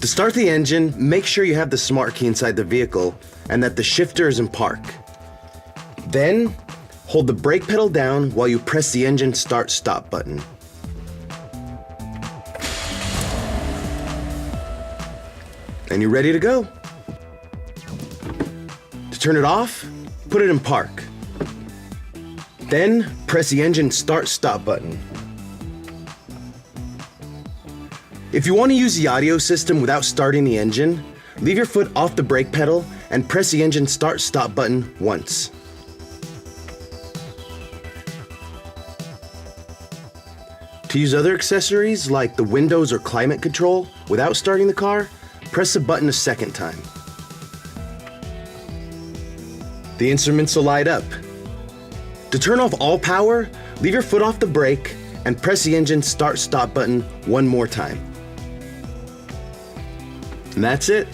To start the engine, make sure you have the smart key inside the vehicle and that the shifter is in park. Then, hold the brake pedal down while you press the engine start-stop button. And you're ready to go. To turn it off, put it in park. Then, press the engine start-stop button. If you want to use the audio system without starting the engine, leave your foot off the brake pedal and press the engine start-stop button once. To use other accessories like the windows or climate control without starting the car, press the button a second time. The instruments will light up. To turn off all power, leave your foot off the brake and press the engine start-stop button one more time. And that's it.